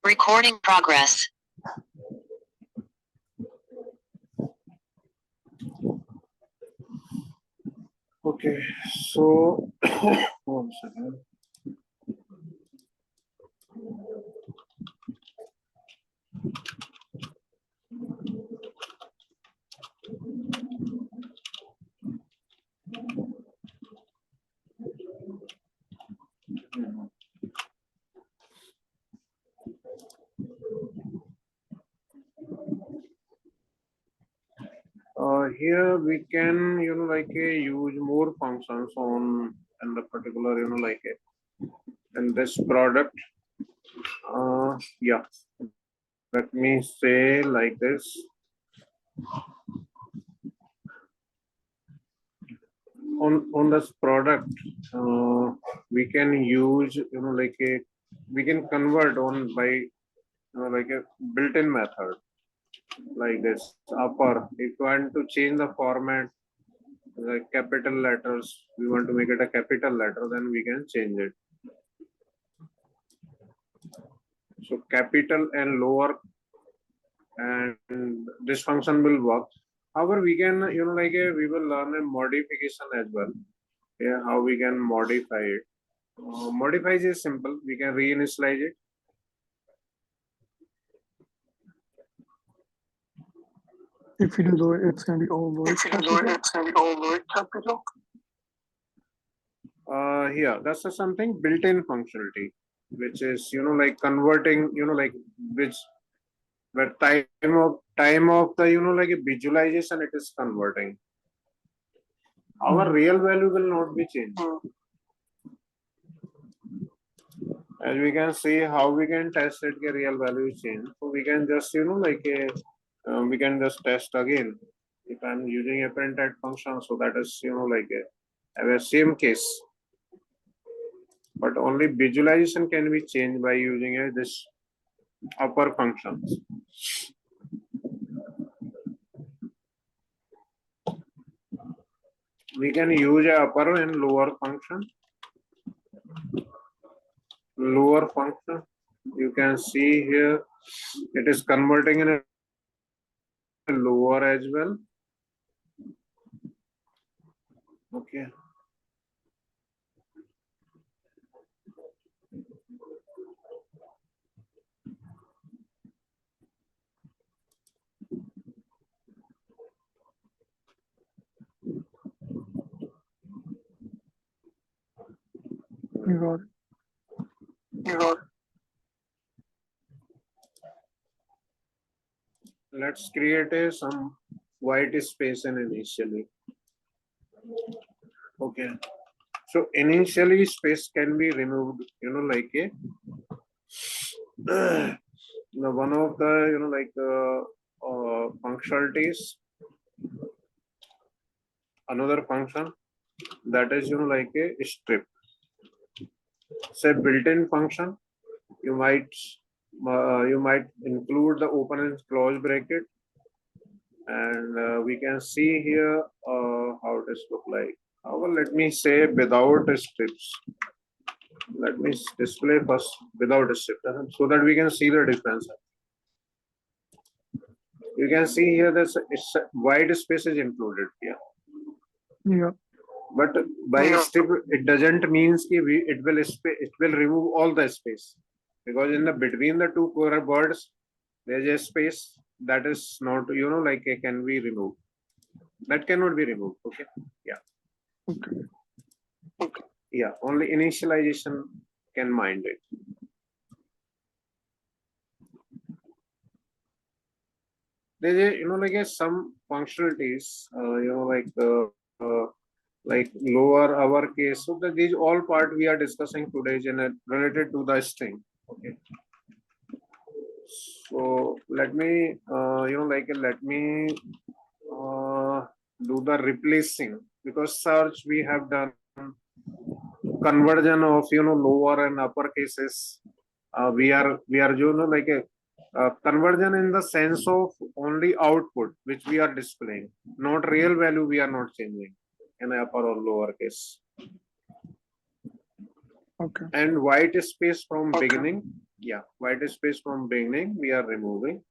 Recording progress. Okay, so 1 second. Here we can, use more functions on in the particular, in this product. Yeah, let me say like this. On this product, we can use, we can convert on by, like a built-in method like this upper. If you want to change the format, like capital letters, we want to make it a capital letter, then we can change it. So capital and lower, and this function will work. However, we can, we will learn a modification as well. Yeah, how we can modify it. Modify is simple. We can reinitialize it. If you do it, it's going to be all words. Yeah, that's something built-in functionality, which is, converting, which where time of the, visualization, it is converting. Our real value will not be changed. As we can see how we can test it, the real value change. So we can just, we can just test again. If I'm using a printed function, so that is, have a same case. But only visualization can be changed by using this upper functions. We can use a upper and lower function. Lower function, you can see here, it is converting in a lower as well. Okay. You got it. Let's create some white space initially. Okay. So initially space can be removed, like one of the, functionalities. Another function that is, like a strip. Say built-in function, you might include the open and close bracket, and we can see here how this look like. Well, let me say without strips. Let me display first without a strip, so that we can see the difference. You can see here that white space is included here. Yeah. But by strip, it doesn't means it will remove all the space, because in the between the two words there is a space that is not, can be removed. That cannot be removed. Okay. Yeah. Okay. Yeah. Only initialization can mind it. There is, some functionalities, like lower, our case. So these all part we are discussing today related to the string. Okay. So let me, let me do the replacing, because search we have done conversion of, lower and upper cases. We are, like a conversion in the sense of only output which we are displaying, not real value we are not changing in upper or lower case. Okay. And white space from beginning, Yeah, white space from beginning we are removing.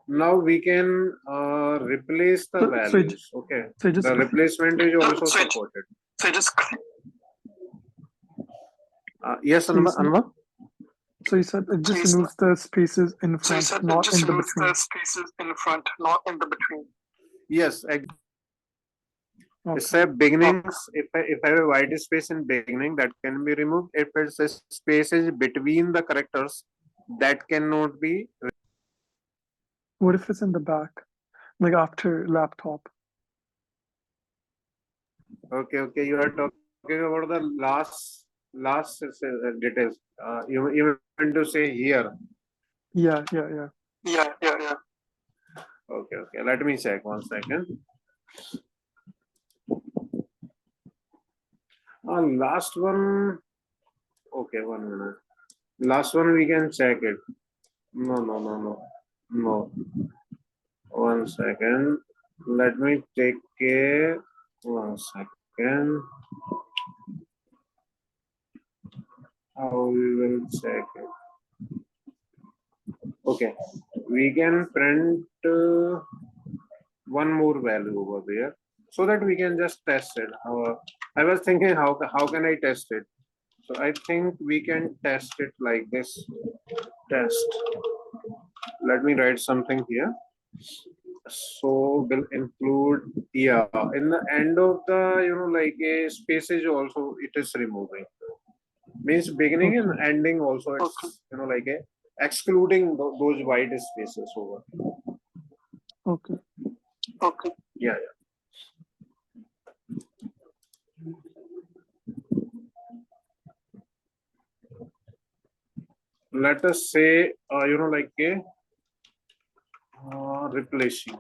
Now we can replace the values. Okay, the replacement is also supported. Yes, Anva. So you said it just removes the spaces in front, not in the between. Yes, Okay. say beginnings. If I have a white space in beginning, that can be removed. If it's a spaces between the characters, that cannot be. What if it's in the back, like after laptop? Okay. You are talking about the last details. You want to say here. Yeah. Okay. Let me check 1 second. Last one. Okay, 1 minute. Last one we can check it. No. 1 second. Let me take a 1 second. How we will check it? Okay, we can print one more value over there so that we can just test it. I was thinking how can I test it? So I think we can test it like this. Test. Let me write something here. So will include, yeah, in the end of the like a spaces also it is removing. Means beginning and ending also it's like a excluding those white spaces over. Okay. Yeah. Let us say like a replacing.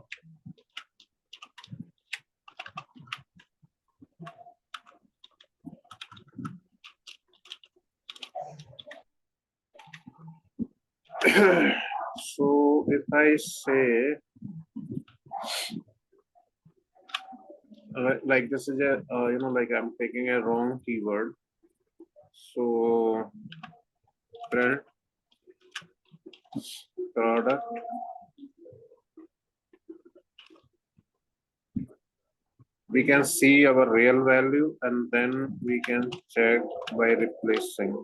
So if I say like this is a like I'm taking a wrong keyword. So print product we can see our real value and then we can check by replacing.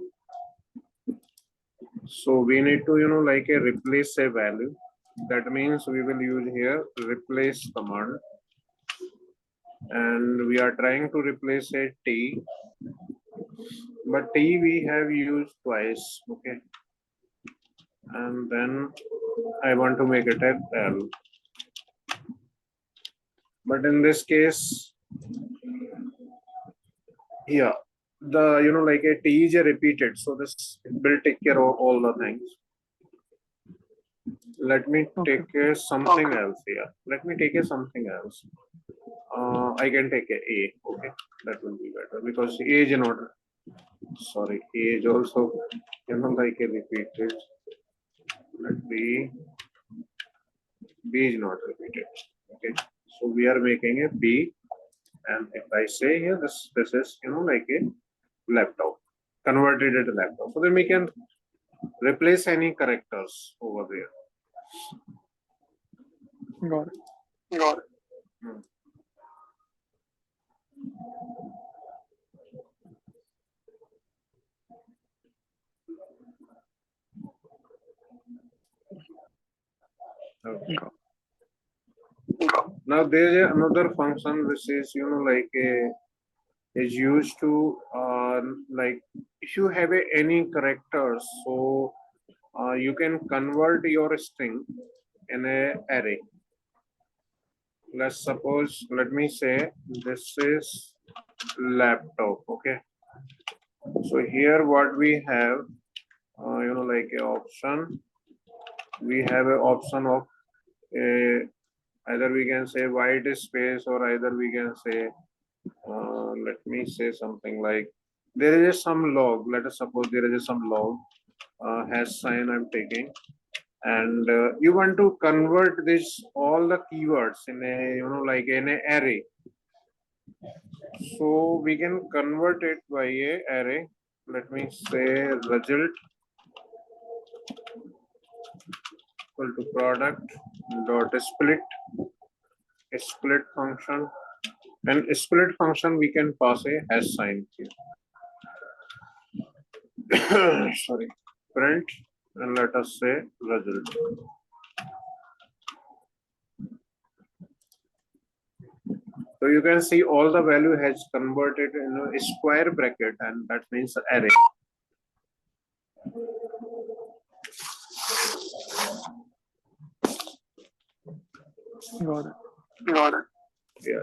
So we need to like a replace a value. That means we will use here replace command and we are trying to replace a t, but t we have used twice. Okay, and then I want to make it a L. But in this case, yeah, the like a T is repeated, so this will take care of all the things. Let me take something else here. Let me take something else. I can take a A. Okay, that will be better because A is not. Sorry, A is also like a repeated. Let B. B is not repeated. Okay, so we are making a B, and if I say here this is like a laptop, converted it to laptop. So then we can replace any characters over there. Got it. Okay. Now there is another function which is like a is used to like if you have any characters, so you can convert your string in a array. Let's suppose, let me say this is laptop. Okay, so here what we have like a option, we have an option of either we can say white space or either we can say let me say something like there is some log. Let us suppose there is some log hash sign I'm taking, and you want to convert this all the keywords in a like in an array. So we can convert it by a array. let me say result equal to product dot split function, and split function we can pass a hash sign here. Sorry, print, and let us say result. So you can see all the value has converted in a square bracket, and that means array. Got it. Got it. Yeah.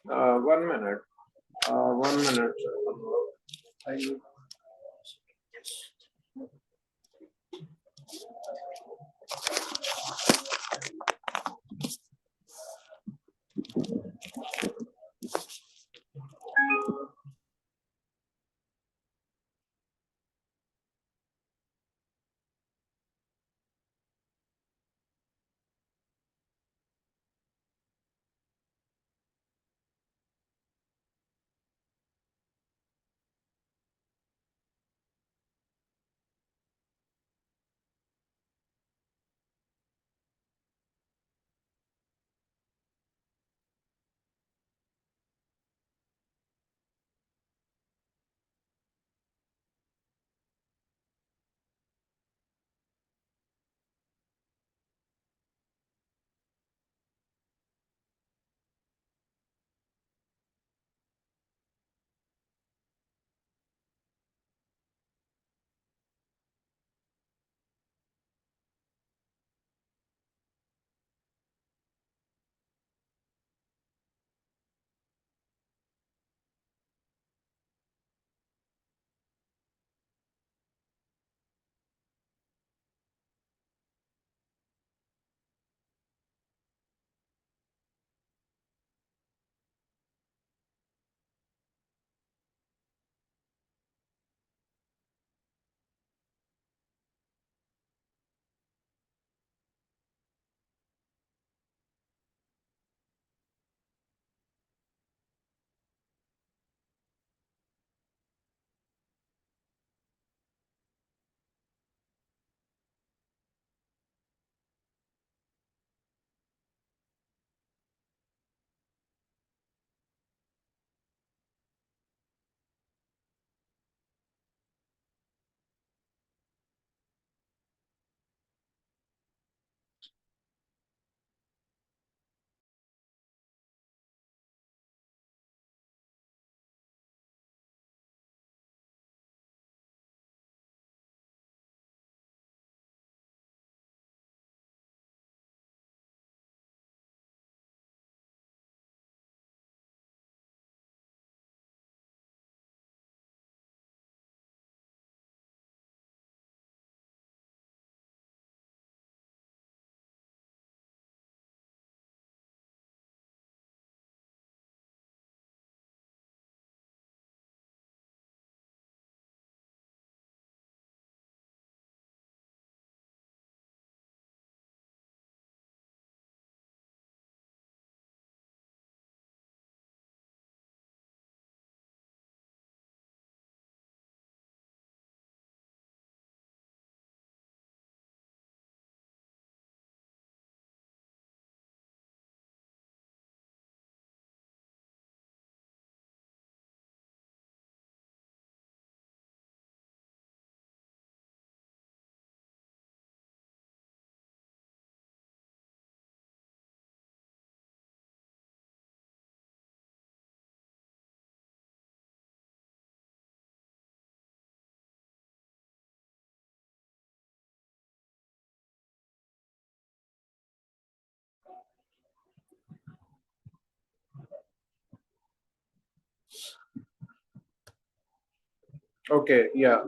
One minute. 1 minute. I Okay, yeah.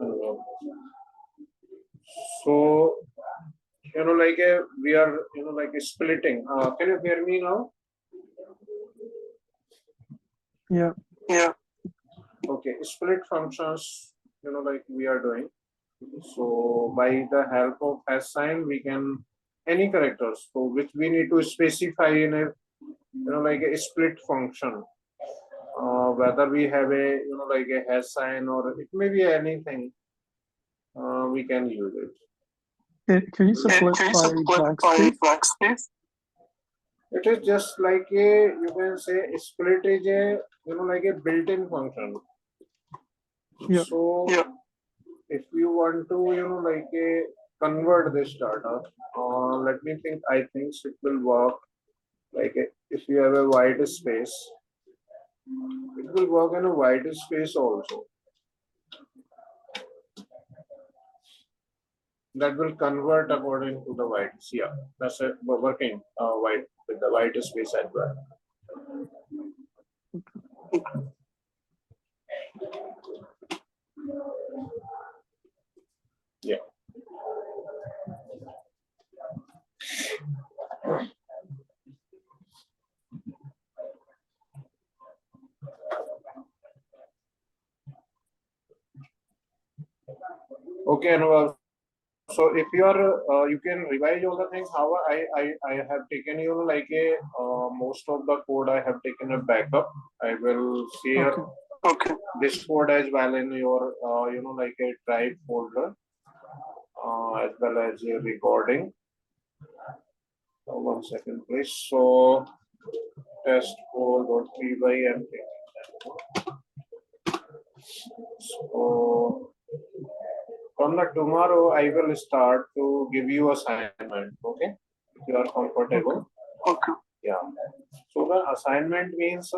So, we are, splitting. Can you hear me now? Yeah. Yeah. Okay, split functions, we are doing. So by the help of hash sign, we can any characters, so which we need to specify in a like a split function. Whether we have a like a hash sign or it may be anything, we can use it. Can you split by blank space? It is just like a, you can say split is a like a built-in function. Yeah. So if you want to like a convert this data, let me think. I think it will work like if you have a white space, it will work in a white space also. That will convert according to the whites. Yeah, that's it. We're working white with the white space as well. Yeah. Okay, Anubhav. So if you are, you can revise all the things. How I have taken like a most of the code I have taken a backup. I will share this code as well in your like a drive folder as well as a recording. 1 second, please. So test 4.3 I'm taking that. So from the tomorrow, I will start to give you assignment. Okay, if you are comfortable. Okay. Yeah. So the assignment means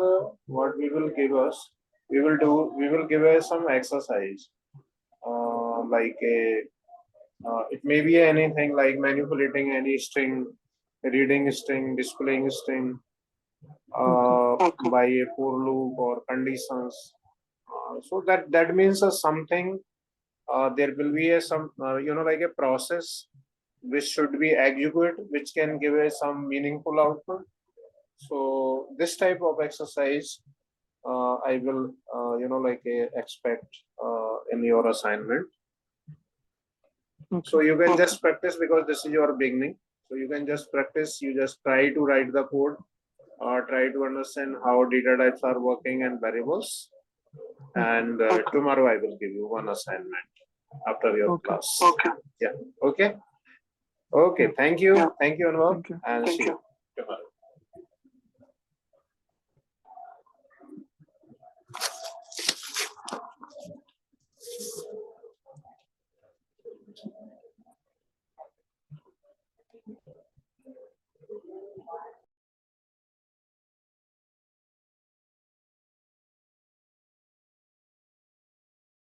what we will give us. We will give us some exercise, like a. It may be anything like manipulating any string, reading string, displaying string, by a for loop or conditions. So that means something. There will be a some like a process which should be executed, which can give us some meaningful output. So this type of exercise I will like expect in your assignment. So you can just practice because this is your beginning. So you can just practice. You just try to write the code, try to understand how data types are working and variables. And tomorrow I will give you one assignment after your class. Okay. Yeah. Okay. Okay. Thank you. Thank you, Anwar. And see you tomorrow.